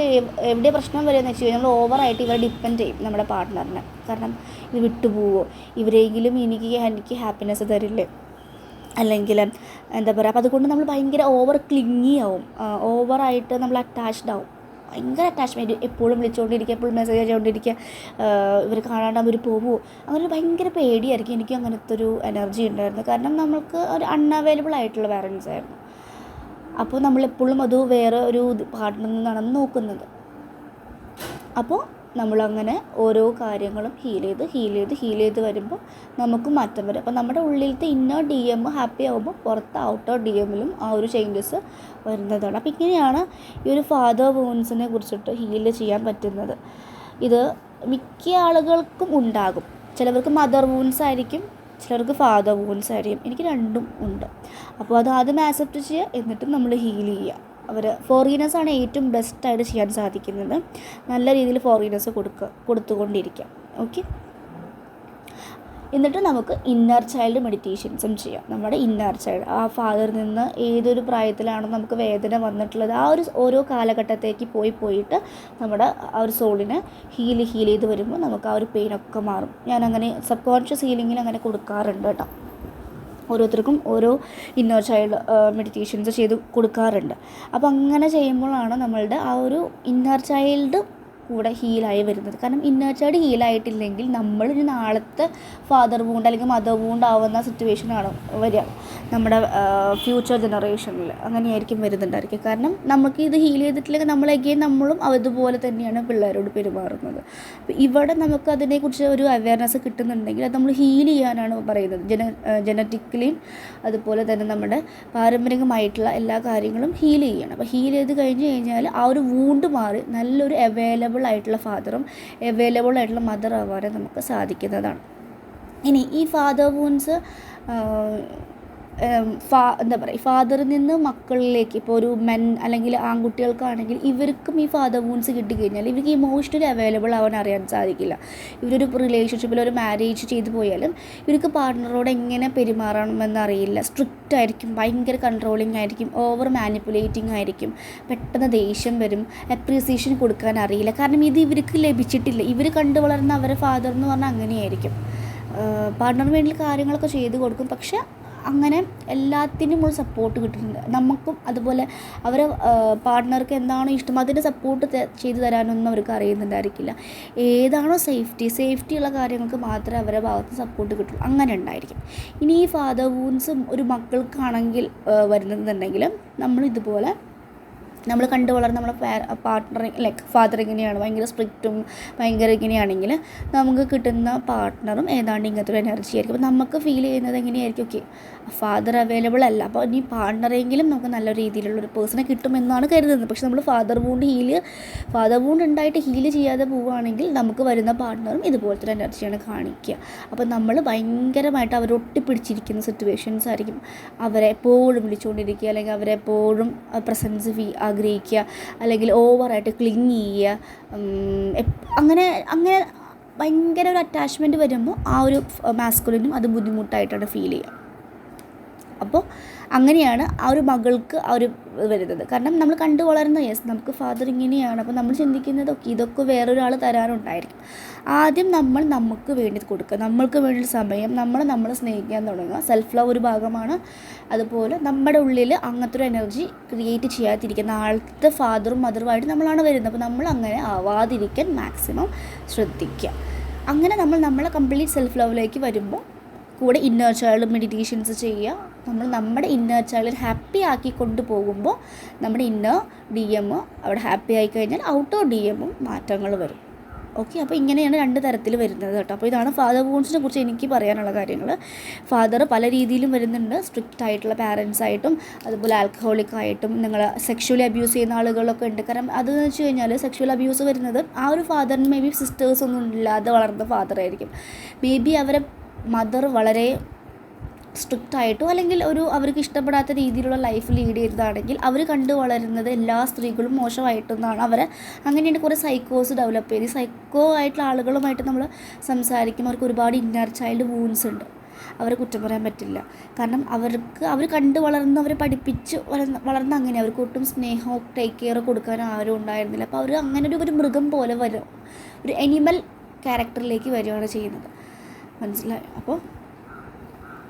എവിടെ പ്രശ്നം വരുമെന്ന് വെച്ച് കഴിഞ്ഞാൽ നമ്മൾ ഓവറായിട്ട് ഇവരെ ഡിപ്പെൻഡ് ചെയ്യും നമ്മുടെ പാർട്ട്ണറിനെ. കാരണം ഇത് വിട്ടുപോവോ, ഇവരെങ്കിലും എനിക്ക് ഹാപ്പിനെസ് തരില്ലേ, അല്ലെങ്കിൽ എന്താ പറയുക. അപ്പോൾ അതുകൊണ്ട് നമ്മൾ ഭയങ്കര ഓവർ ക്ലിങ്ങി ആവും, ഓവറായിട്ട് നമ്മൾ അറ്റാച്ച്ഡ് ആവും. ഭയങ്കര അറ്റാച്ച്മെൻറ്റ്, എപ്പോഴും വിളിച്ചുകൊണ്ടിരിക്കുക, എപ്പോഴും മെസ്സേജ് അയച്ചുകൊണ്ടിരിക്കുക, ഇവർ കാണാണ്ട് അവർ പോവുമോ, അങ്ങനെ ഭയങ്കര പേടിയായിരിക്കും. എനിക്ക് അങ്ങനത്തെ ഒരു എനർജി ഉണ്ടായിരുന്നു. കാരണം നമ്മൾക്ക് ഒരു അൺഅവൈലബിൾ ആയിട്ടുള്ള പാരൻസ് ആയിരുന്നു. അപ്പോൾ നമ്മളെപ്പോഴും അത് വേറെ ഒരു പാർട്ട്ണറിൽ നിന്നാണ് നോക്കുന്നത്. അപ്പോൾ നമ്മളങ്ങനെ ഓരോ കാര്യങ്ങളും ഹീൽ ചെയ്ത് വരുമ്പോൾ നമുക്ക് മാറ്റം വരും. അപ്പോൾ നമ്മുടെ ഉള്ളിലത്തെ ഇന്നർ DM ഹാപ്പി ആകുമ്പോൾ പുറത്ത് ഔട്ടർ DMലും ആ ഒരു ചേഞ്ചസ് വരുന്നതാണ്. അപ്പോൾ ഇങ്ങനെയാണ് ഈ ഒരു ഫാദർ വൂൺസിനെ കുറിച്ചിട്ട് ഹീൽ ചെയ്യാൻ പറ്റുന്നത്. ഇത് മിക്ക ആളുകൾക്കും ഉണ്ടാകും. ചിലവർക്ക് മദർ വൂൺസ് ആയിരിക്കും, ചിലർക്ക് ഫാദർ വൂൺസ് ആയിരിക്കും. എനിക്ക് രണ്ടും ഉണ്ട്. അപ്പോൾ അത് ആദ്യം ആക്സെപ്റ്റ് ചെയ്യുക, എന്നിട്ട് നമ്മൾ ഹീൽ ചെയ്യുക. ഫോറിനേഴ്സാണ് ഏറ്റവും ബെസ്റ്റായിട്ട് ചെയ്യാൻ സാധിക്കുന്നത്. നല്ല രീതിയിൽ ഫോറിനേഴ്സ് കൊടുത്തുകൊണ്ടിരിക്കുക. ഓക്കെ, എന്നിട്ട് നമുക്ക് ഇന്നർ ചൈൽഡ് മെഡിറ്റേഷൻസും ചെയ്യാം. നമ്മുടെ ഇന്നർ ചൈൽഡ്, ആ ഫാദറിൽ നിന്ന് ഏതൊരു പ്രായത്തിലാണോ നമുക്ക് വേദന വന്നിട്ടുള്ളത് ആ ഒരു ഓരോ കാലഘട്ടത്തേക്ക് പോയിട്ട് നമ്മുടെ ആ ഒരു സോളിനെ ഹീൽ ചെയ്ത് വരുമ്പോൾ നമുക്ക് ആ ഒരു പെയിനൊക്കെ മാറും. ഞാനങ്ങനെ സബ് കോൺഷ്യസ് ഹീലിങ്ങിൽ അങ്ങനെ കൊടുക്കാറുണ്ട് കേട്ടോ. ഓരോരുത്തർക്കും ഓരോ ഇന്നർ ചൈൽഡ് മെഡിറ്റേഷൻസ് ചെയ്ത് കൊടുക്കാറുണ്ട്. അപ്പോൾ അങ്ങനെ ചെയ്യുമ്പോഴാണ് നമ്മളുടെ ആ ഒരു ഇന്നർ ചൈൽഡ് കൂടെ ഹീലായി വരുന്നത്. കാരണം ഇന്നർ ചൈൽഡ് ഹീലായിട്ടില്ലെങ്കിൽ നമ്മളൊരു നാളത്തെ ഫാദർ വൂണ്ട് അല്ലെങ്കിൽ മദർ വൂണ്ട് ആവുന്ന സിറ്റുവേഷനാണ് വരിക നമ്മുടെ ഫ്യൂച്ചർ ജനറേഷനിൽ. അങ്ങനെയായിരിക്കും വരുന്നുണ്ടായിരിക്കും. കാരണം നമുക്ക് ഇത് ഹീൽ ചെയ്തിട്ടില്ലെങ്കിൽ നമ്മളും അതുപോലെ തന്നെയാണ് പിള്ളേരോട് പെരുമാറുന്നത്. അപ്പോൾ ഇവിടെ നമുക്ക് അതിനെക്കുറിച്ച് ഒരു അവയർനെസ് കിട്ടുന്നുണ്ടെങ്കിൽ അത് നമ്മൾ ഹീൽ ചെയ്യാനാണ് പറയുന്നത്. ജനറ്റിക്കലിയും അതുപോലെ തന്നെ നമ്മുടെ പാരമ്പര്യമായിട്ടുള്ള എല്ലാ കാര്യങ്ങളും ഹീൽ ചെയ്യണം. അപ്പോൾ ഹീൽ ചെയ്ത് കഴിഞ്ഞ് കഴിഞ്ഞാൽ ആ ഒരു വൂണ്ട് മാറി നല്ലൊരു അവൈലബിൾ ആയിട്ടുള്ള ഫാദറും അവൈലബിൾ ആയിട്ടുള്ള മദർ ആവാനും നമുക്ക് സാധിക്കുന്നതാണ്. ഇനി ഈ ഫാദർ വൂൺസ് എന്താ പറയുക, ഫാദറിൽ നിന്ന് മക്കളിലേക്ക്, ഇപ്പോൾ ഒരു മെൻ അല്ലെങ്കിൽ ആൺകുട്ടികൾക്കാണെങ്കിൽ ഇവർക്കും ഈ ഫാദർ വൂൺസ് കിട്ടിക്കഴിഞ്ഞാൽ ഇവർക്ക് ഇമോഷണലി അവൈലബിൾ ആവാൻ അറിയാൻ സാധിക്കില്ല. ഇവരൊരു റിലേഷൻഷിപ്പിൽ ഒരു മാരേജ് ചെയ്തു പോയാലും ഇവർക്ക് പാർട്ട്ണറോട് എങ്ങനെ പെരുമാറണമെന്നറിയില്ല. സ്ട്രിക്റ്റ് ആയിരിക്കും, ഭയങ്കര കൺട്രോളിങ് ആയിരിക്കും, ഓവർ മാനിപ്പുലേറ്റിംഗ് ആയിരിക്കും, പെട്ടെന്ന് ദേഷ്യം വരും, അപ്രീസിയേഷൻ കൊടുക്കാൻ അറിയില്ല. കാരണം ഇത് ഇവർക്ക് ലഭിച്ചിട്ടില്ല. ഇവർ കണ്ടു വളർന്ന അവരുടെ ഫാദർ എന്ന് പറഞ്ഞാൽ അങ്ങനെയായിരിക്കും. പാർട്ട്ണറിന് വേണ്ടി കാര്യങ്ങളൊക്കെ ചെയ്തു കൊടുക്കും, പക്ഷെ അങ്ങനെ എല്ലാത്തിനും ഒരു സപ്പോർട്ട് കിട്ടുന്നുണ്ട്. നമുക്കും അതുപോലെ അവരെ പാർട്ട്ണർക്ക് എന്താണോ ഇഷ്ടം അതിൻ്റെ സപ്പോർട്ട് ചെയ്തു തരാനൊന്നും അവർക്ക് അറിയുന്നുണ്ടായിരിക്കില്ല. ഏതാണോ സേഫ്റ്റിയുള്ള കാര്യങ്ങൾക്ക് മാത്രമേ അവരുടെ ഭാഗത്ത് സപ്പോർട്ട് കിട്ടുള്ളൂ. അങ്ങനെ ഉണ്ടായിരിക്കും. ഇനി ഈ ഫാദർ വൂൺസും ഒരു മക്കൾക്കാണെങ്കിൽ വരുന്നുണ്ടെങ്കിലും നമ്മൾ ഇതുപോലെ നമ്മൾ കണ്ടു വളർന്ന നമ്മളെ പാർട്ട്ണർ ലൈക്ക് ഫാദർ ഇങ്ങനെയാണ്, ഭയങ്കര സ്ട്രിക്റ്റും ഭയങ്കര ഇങ്ങനെയാണെങ്കിൽ നമുക്ക് കിട്ടുന്ന പാർട്ട്ണറും ഏതാണ്ട് ഇങ്ങനത്തെ ഒരു എനർജി ആയിരിക്കും. അപ്പോൾ നമുക്ക് ഫീൽ ചെയ്യുന്നത് എങ്ങനെയായിരിക്കും, ഓക്കെ ഫാദർ അവൈലബിൾ അല്ല, അപ്പോൾ ഇനി പാർട്ട്ണറെങ്കിലും നമുക്ക് നല്ല രീതിയിലുള്ളൊരു പേഴ്സണെ കിട്ടുമെന്നാണ് കരുതുന്നത്. പക്ഷെ നമ്മൾ ഫാദർ വൂണ്ട് ഉണ്ടായിട്ട് ഹീൽ ചെയ്യാതെ പോവുകയാണെങ്കിൽ നമുക്ക് വരുന്ന പാർട്ട്ണറും ഇതുപോലത്തെ ഒരു എനർജിയാണ് കാണിക്കുക. അപ്പോൾ നമ്മൾ ഭയങ്കരമായിട്ട് അവരൊട്ടിപ്പിടിച്ചിരിക്കുന്ന സിറ്റുവേഷൻസ് ആയിരിക്കും. അവരെ എപ്പോഴും വിളിച്ചുകൊണ്ടിരിക്കുക, അല്ലെങ്കിൽ അവരെ എപ്പോഴും പ്രസൻസ് ആഗ്രഹിക്കുക, അല്ലെങ്കിൽ ഓവറായിട്ട് ക്ലിങ് ചെയ്യുക. അങ്ങനെ ഭയങ്കര ഒരു അറ്റാച്ച്മെൻറ്റ് വരുമ്പോൾ ആ ഒരു മാസ്കുലിനും അത് ബുദ്ധിമുട്ടായിട്ടാണ് ഫീൽ ചെയ്യുക. അപ്പോൾ അങ്ങനെയാണ് ആ ഒരു മകൾക്ക് ആ ഒരു വരുന്നത്. കാരണം നമ്മൾ കണ്ടു വളരുന്ന നമുക്ക് ഫാദർ ഇങ്ങനെയാണ്, അപ്പോൾ നമ്മൾ ചിന്തിക്കുന്നത് ഓക്കെ ഇതൊക്കെ വേറൊരാൾ തരാനുണ്ടായിരിക്കും. ആദ്യം നമ്മൾ നമുക്ക് വേണ്ടി കൊടുക്കുക, നമ്മൾക്ക് വേണ്ടി സമയം, നമ്മളെ സ്നേഹിക്കാൻ തുടങ്ങുക. സെൽഫ് ലവ് ഒരു ഭാഗമാണ്. അതുപോലെ നമ്മുടെ ഉള്ളിൽ അങ്ങനത്തെ ഒരു എനർജി ക്രിയേറ്റ് ചെയ്യാതിരിക്കുന്ന ആൾക്ക് ഫാദറും മദറുമായിട്ട് നമ്മളാണ് വരുന്നത്. അപ്പോൾ നമ്മൾ അങ്ങനെ ആവാതിരിക്കാൻ മാക്സിമം ശ്രദ്ധിക്കുക. അങ്ങനെ നമ്മളെ കംപ്ലീറ്റ് സെൽഫ് ലവിലേക്ക് വരുമ്പോൾ കൂടെ ഇന്നർ ചൈൽഡ് മെഡിറ്റേഷൻസ് ചെയ്യുക. നമ്മുടെ ഇന്നർ ചൈൽഡിനെ ഹാപ്പി ആക്കി കൊണ്ടുപോകുമ്പോൾ നമ്മുടെ ഇന്നർ DM അവിടെ ഹാപ്പി ആയി കഴിഞ്ഞാൽ ഔട്ടർ DM മാറ്റങ്ങൾ വരും. ഓക്കെ, അപ്പോൾ ഇങ്ങനെയാണ് 2 തരത്തിൽ വരുന്നത് കേട്ടോ. അപ്പോൾ ഇതാണ് ഫാദർ വൂൺസിനെ കുറിച്ച് എനിക്ക് പറയാനുള്ള കാര്യങ്ങൾ. ഫാദർ പല രീതിയിലും വരുന്നുണ്ട്. സ്ട്രിക്റ്റ് ആയിട്ടുള്ള പാരൻസ് ആയിട്ടും അതുപോലെ ആൽക്കഹോളിക് ആയിട്ടും നിങ്ങൾ സെക്ഷുവലി അബ്യൂസ് ചെയ്യുന്ന ആളുകളൊക്കെ ഉണ്ട്. കാരണം അതെന്ന് വെച്ച് കഴിഞ്ഞാൽ സെക്ഷുവൽ അബ്യൂസ് വരുന്നത് ആ ഒരു ഫാദറിന് മേ ബി സിസ്റ്റേഴ്സ് ഒന്നും ഇല്ലാതെ വളർന്ന ഫാദറായിരിക്കും. മേ ബി അവരെ മദർ വളരെ സ്ട്രിക്റ്റായിട്ടോ അല്ലെങ്കിൽ അവർക്ക് ഇഷ്ടപ്പെടാത്ത രീതിയിലുള്ള ലൈഫ് ലീഡ് ചെയ്തതാണെങ്കിൽ അവർ കണ്ടു വളരുന്നത് എല്ലാ സ്ത്രീകളും മോശമായിട്ടൊന്നാണ്. അങ്ങനെയാണ് കുറേ സൈക്കോസ് ഡെവലപ്പ് ചെയ്ത് സൈക്കോ ആയിട്ടുള്ള ആളുകളുമായിട്ട് നമ്മൾ സംസാരിക്കുമ്പോൾ അവർക്ക് ഒരുപാട് ഇന്നർ ചൈൽഡ് വൂൺസ് ഉണ്ട്. അവരെ കുറ്റം പറയാൻ പറ്റില്ല. കാരണം അവർ കണ്ടു വളർന്നവരെ പഠിപ്പിച്ച് വളർന്ന അങ്ങനെ അവർക്ക് ഒട്ടും സ്നേഹമോ ടേക്ക് കെയർ കൊടുക്കാൻ ആരും ഉണ്ടായിരുന്നില്ല. അപ്പോൾ അവർ അങ്ങനെ ഒരു മൃഗം പോലെ വരും, ഒരു അനിമൽ ക്യാരക്ടറിലേക്ക് വരികയാണ് ചെയ്യുന്നത്. മനസ്സിലായി?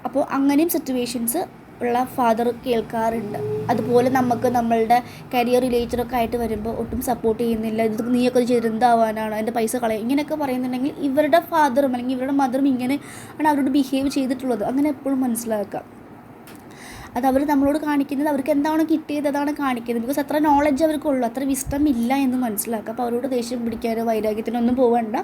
അപ്പോൾ അങ്ങനെയും സിറ്റുവേഷൻസ് ഉള്ള ഫാദർ കേൾക്കാറുണ്ട്. അതുപോലെ നമ്മളുടെ കരിയർ റിലേറ്റഡൊക്കെ ആയിട്ട് വരുമ്പോൾ ഒട്ടും സപ്പോർട്ട് ചെയ്യുന്നില്ല, ഇത് നീയൊക്കെ ചെയ്ത് എന്താവാനാണ്, എൻ്റെ പൈസ കളയും, ഇങ്ങനെയൊക്കെ പറയുന്നുണ്ടെങ്കിൽ ഇവരുടെ ഫാദറും അല്ലെങ്കിൽ ഇവരുടെ മദറും ഇങ്ങനെ ആണ് അവരോട് ബിഹേവ് ചെയ്തിട്ടുള്ളത്. അങ്ങനെ എപ്പോഴും മനസ്സിലാക്കുക. അത് അവർ നമ്മളോട് കാണിക്കുന്നത് അവർക്ക് എന്താണോ കിട്ടിയത് അതാണ് കാണിക്കുന്നത്. ബിക്കോസ് അത്ര നോളജ് അവർക്കുള്ളൂ, അത്ര വിസ്റ്റം ഇല്ല എന്ന് മനസ്സിലാക്കുക. അപ്പോൾ അവരോട് ദേഷ്യം പിടിക്കാനോ വൈരാഗ്യത്തിനൊന്നും പോകണ്ട.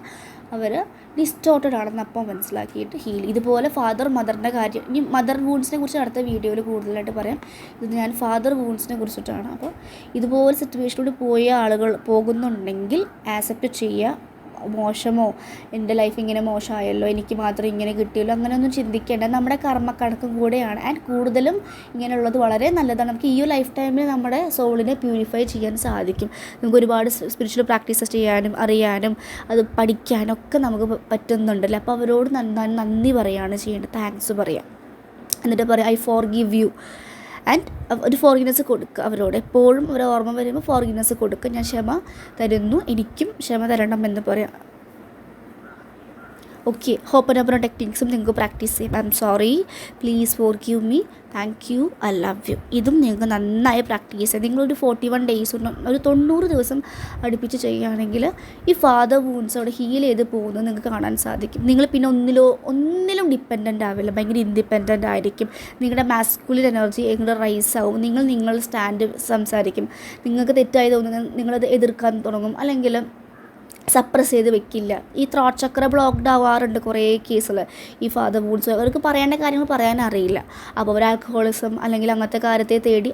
അവർ ഡിസ്റ്റോർട്ടഡ് ആണെന്ന് അപ്പം മനസ്സിലാക്കിയിട്ട് ഹീൽ. ഇതുപോലെ ഫാദർ മദറിൻ്റെ കാര്യം, ഇനി മദർ വൂൺസിനെ കുറിച്ച് അടുത്ത വീഡിയോയിൽ കൂടുതലായിട്ട് പറയാം. ഇത് ഞാൻ ഫാദർ വൂൺസിനെ കുറിച്ചിട്ടാണ്. അപ്പോൾ ഇതുപോലെ സിറ്റുവേഷനിലൂടെ പോയ ആളുകൾ പോകുന്നുണ്ടെങ്കിൽ ആക്സെപ്റ്റ് ചെയ്യുക. മോശമോ, എൻ്റെ ലൈഫ് ഇങ്ങനെ മോശമായല്ലോ, എനിക്ക് മാത്രം ഇങ്ങനെ കിട്ടിയല്ലോ, അങ്ങനെയൊന്നും ചിന്തിക്കേണ്ട. നമ്മുടെ കർമ്മക്കണക്കും കൂടെയാണ്. ആൻഡ് കൂടുതലും ഇങ്ങനെയുള്ളത് വളരെ നല്ലതാണ്. നമുക്ക് ഈ ഒരു ലൈഫ് ടൈമിൽ നമ്മുടെ സോളിനെ പ്യൂരിഫൈ ചെയ്യാൻ സാധിക്കും. നമുക്ക് ഒരുപാട് സ്പിരിച്വൽ പ്രാക്ടീസസ് ചെയ്യാനും അറിയാനും അത് പഠിക്കാനൊക്കെ നമുക്ക് പറ്റുന്നുണ്ടല്ലോ. അപ്പോൾ അവരോട് നന്ദി പറയുകയാണ് ചെയ്യേണ്ടത്, താങ്ക്സ് പറയാം. എന്നിട്ട് പറയാം ഐ ഫോർഗിവ് യു. ആൻഡ് ഒരു ഫോർഗിവ്നെസ് കൊടുക്കുക അവരോട്. എപ്പോഴും ഒരു ഓർമ്മ വരുമ്പോൾ ഫോർഗിവ്നെസ് കൊടുക്കുക. ഞാൻ ക്ഷമ തരുന്നു, എനിക്കും ക്ഷമ തരണം എന്ന് പറയാം. ഓക്കെ, ഹോപ്പനോപ്പനോ ടെക്നിക്സും നിങ്ങൾക്ക് പ്രാക്ടീസ് ചെയ്യാം. I am sorry, please forgive me, thank you, I love you. ഇതും നിങ്ങൾക്ക് നന്നായി പ്രാക്ടീസ് ചെയ്യാം. നിങ്ങളൊരു 41 ഡേയ്സ് ഒരു 90 ദിവസം അടുപ്പിച്ച് ചെയ്യുകയാണെങ്കിൽ ഈ ഫാദർ വൂൺസ് അവിടെ ഹീൽ ചെയ്ത് പോകുന്നത് നിങ്ങൾക്ക് കാണാൻ സാധിക്കും. നിങ്ങൾ പിന്നെ ഒന്നിലും ഡിപ്പെൻഡൻ്റ് ആവില്ല, ഭയങ്കര ഇൻഡിപെൻഡൻ്റ് ആയിരിക്കും. നിങ്ങളുടെ മാസ്കുലിൻ എനർജി നിങ്ങളുടെ റൈസ് ആവും. നിങ്ങൾ സ്റ്റാൻഡ് സംസാരിക്കും. നിങ്ങൾക്ക് തെറ്റായി തോന്നുന്നത് നിങ്ങളത് എതിർക്കാൻ തുടങ്ങും, അല്ലെങ്കിൽ സപ്രസ് ചെയ്ത് വെക്കില്ല. ഈ ത്രോട്ട് ചക്ര ബ്ലോക്ക്ഡ് ആവാറുണ്ട് കുറേ കേസിൽ. ഈ ഫാദർ വൂൺസ് അവർക്ക് പറയേണ്ട കാര്യങ്ങൾ പറയാൻ അറിയില്ല. അപ്പോൾ അവർ ആൽക്കഹോളിസം അല്ലെങ്കിൽ അങ്ങനത്തെ കാര്യത്തെ തേടി,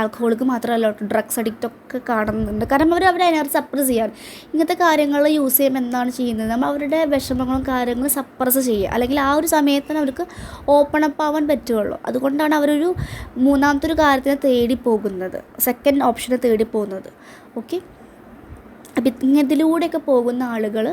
ആൽക്കഹോളിക്ക് മാത്രമല്ല ഡ്രഗ്സ് അഡിക്റ്റൊക്കെ കാണുന്നുണ്ട്. കാരണം അവരെ എനർജി സപ്രസ് ചെയ്യാൻ ഇങ്ങനത്തെ കാര്യങ്ങൾ യൂസ് ചെയ്യുമ്പോൾ എന്താണ് ചെയ്യുന്നത്, നമ്മൾ അവരുടെ വിഷമങ്ങളും കാര്യങ്ങളും സപ്രസ് ചെയ്യുക. അല്ലെങ്കിൽ ആ ഒരു സമയത്തിന് അവർക്ക് ഓപ്പൺ അപ്പ് ആവാൻ പറ്റുള്ളൂ. അതുകൊണ്ടാണ് അവരൊരു മൂന്നാമത്തെ ഒരു കാര്യത്തിനെ തേടി പോകുന്നത്, സെക്കൻഡ് ഓപ്ഷനെ തേടി പോകുന്നത്. ഓക്കെ, അപ്പം ഇതിലൂടെയൊക്കെ പോകുന്ന ആളുകൾ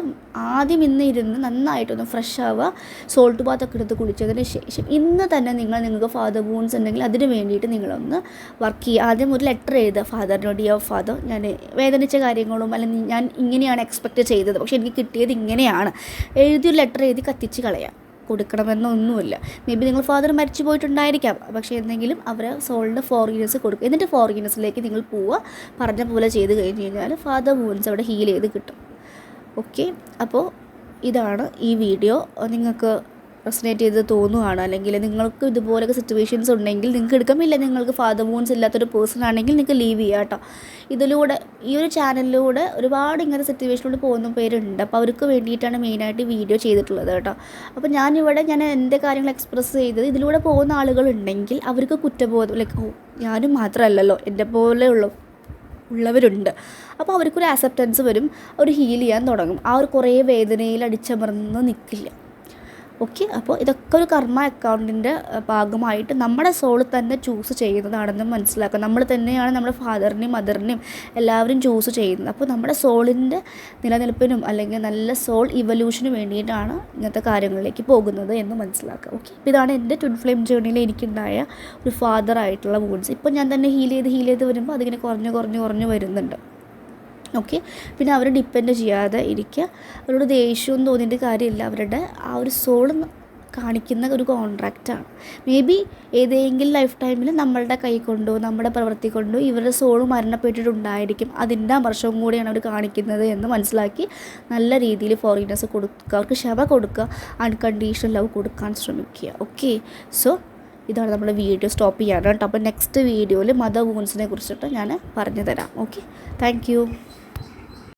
ആദ്യം ഇരുന്ന് നന്നായിട്ടൊന്ന് ഫ്രഷ് ആവുക. സോൾട്ട് ബാത്തൊക്കെ എടുത്ത് കുളിച്ചതിന് ശേഷം ഇന്ന് തന്നെ നിങ്ങൾക്ക് ഫാദർ വൂൺസ് ഉണ്ടെങ്കിൽ അതിന് വേണ്ടിയിട്ട് നിങ്ങളൊന്ന് വർക്ക് ചെയ്യുക. ആദ്യം ഒരു ലെറ്റർ എഴുതുക ഫാദറിനോട്, ഡിയർ ഫാദർ, ഞാൻ വേദനിച്ച കാര്യങ്ങളും അല്ലെങ്കിൽ ഞാൻ ഇങ്ങനെയാണ് എക്സ്പെക്റ്റ് ചെയ്തത്, പക്ഷേ എനിക്ക് കിട്ടിയത് ഇങ്ങനെയാണ്, എഴുതിയൊരു ലെറ്റർ എഴുതി കത്തിച്ച് കളയാം. കൊടുക്കണമെന്നൊന്നുമില്ല. മേ ബി നിങ്ങൾ ഫാദർ മരിച്ചു പോയിട്ടുണ്ടായിരിക്കാം, പക്ഷേ എന്തെങ്കിലും അവരെ സോളിൻ്റെ ഫോർഗിവ്നെസ് കൊടുക്കുക. എന്നിട്ട് ഫോർഗിവ്നെസ്സിലേക്ക് നിങ്ങൾ പോവുക. പറഞ്ഞ പോലെ ചെയ്ത് കഴിഞ്ഞ് കഴിഞ്ഞാൽ ഫാദർ വൂൺസ് അവിടെ ഹീൽ ചെയ്ത് കിട്ടും. ഓക്കെ, അപ്പോൾ ഇതാണ് ഈ വീഡിയോ. നിങ്ങൾക്ക് റെസനേറ്റ് ചെയ്ത് തോന്നുകയാണ്, അല്ലെങ്കിൽ നിങ്ങൾക്ക് ഇതുപോലൊക്കെ സിറ്റുവേഷൻസ് ഉണ്ടെങ്കിൽ നിങ്ങൾക്ക് എടുക്കുമില്ല, നിങ്ങൾക്ക് ഫാദർ വൂൺസ് ഇല്ലാത്തൊരു പേഴ്സൺ ആണെങ്കിൽ നിങ്ങൾക്ക് ലീവ് ചെയ്യാം കേട്ടോ. ഇതിലൂടെ ഈ ഒരു ചാനലിലൂടെ ഒരുപാട് ഇങ്ങനത്തെ സിറ്റുവേഷനിലൂടെ പോകുന്ന പേരുണ്ട്. അപ്പോൾ അവർക്ക് വേണ്ടിയിട്ടാണ് മെയിനായിട്ട് വീഡിയോ ചെയ്തിട്ടുള്ളത് കേട്ടോ. അപ്പോൾ ഞാൻ എൻ്റെ കാര്യങ്ങൾ എക്സ്പ്രസ് ചെയ്തത് ഇതിലൂടെ പോകുന്ന ആളുകളുണ്ടെങ്കിൽ അവർക്ക് കുറ്റബോധം, ലൈക്ക് ഞാനും മാത്രമല്ലല്ലോ, എൻ്റെ പോലെ ഉള്ളവരുണ്ട്. അപ്പോൾ അവർക്കൊരു ആക്സെപ്റ്റൻസ് വരും, അവർ ഹീൽ ചെയ്യാൻ തുടങ്ങും. ആ ഒരു കുറേ വേദനയിൽ അടിച്ചമർന്ന് നിൽക്കില്ല. ഓക്കെ. അപ്പോൾ ഇതൊക്കെ ഒരു കർമ്മ അക്കൗണ്ടിൻ്റെ ഭാഗമായിട്ട് നമ്മുടെ സോൾ തന്നെ ചൂസ് ചെയ്യുന്നതാണെന്ന് മനസ്സിലാക്കുക. നമ്മൾ തന്നെയാണ് നമ്മുടെ ഫാദറിനെയും മദറിനെയും എല്ലാവരും ചൂസ് ചെയ്യുന്നത്. അപ്പോൾ നമ്മുടെ സോളിൻ്റെ നിലനിൽപ്പിനും അല്ലെങ്കിൽ നല്ല സോൾ ഇവല്യൂഷന് വേണ്ടിയിട്ടാണ് ഇങ്ങനത്തെ കാര്യങ്ങളിലേക്ക് പോകുന്നത് എന്ന് മനസ്സിലാക്കുക. ഓക്കെ. അപ്പോൾ ഇതാണ് എൻ്റെ ട്വിൻ ഫ്ലെയിം ജേർണിയിൽ എനിക്കുണ്ടായ ഒരു ഫാദറായിട്ടുള്ള വൂൺസ്. ഇപ്പോൾ ഞാൻ തന്നെ ഹീൽ ചെയ്ത് വരുമ്പോൾ അതിങ്ങനെ കുറഞ്ഞ് വരുന്നുണ്ട്. ഓക്കെ. പിന്നെ അവർ ഡിപ്പെൻഡ് ചെയ്യാതെ ഇരിക്കുക. അവരോട് ദേഷ്യം തോന്നിയിട്ട് കാര്യമില്ല. അവരുടെ ആ ഒരു സോൾ കാണിക്കുന്ന ഒരു കോൺട്രാക്റ്റാണ്. മേ ബി ഏതെങ്കിലും ലൈഫ് ടൈമിൽ നമ്മളുടെ കൈ കൊണ്ടോ നമ്മുടെ പ്രവൃത്തി കൊണ്ടോ ഇവരുടെ സോൾ മരണപ്പെട്ടിട്ടുണ്ടായിരിക്കും. അതിൻ്റെ വർഷവും കൂടിയാണ് അവർ കാണിക്കുന്നത് എന്ന് മനസ്സിലാക്കി നല്ല രീതിയിൽ ഫോർഗിവ്നെസ് കൊടുക്കുക, അവർക്ക് ക്ഷമ കൊടുക്കുക, അൺകണ്ടീഷണൽ ലവ് കൊടുക്കാൻ ശ്രമിക്കുക. ഓക്കെ. സോ ഇതാണ് നമ്മുടെ വീഡിയോ സ്റ്റോപ്പ് ചെയ്യാനാണ് കേട്ടോ. അപ്പോൾ നെക്സ്റ്റ് വീഡിയോയിൽ മദർ വൂൺസിനെ കുറിച്ചിട്ട് ഞാൻ പറഞ്ഞു തരാം. ഓക്കെ. Thank you.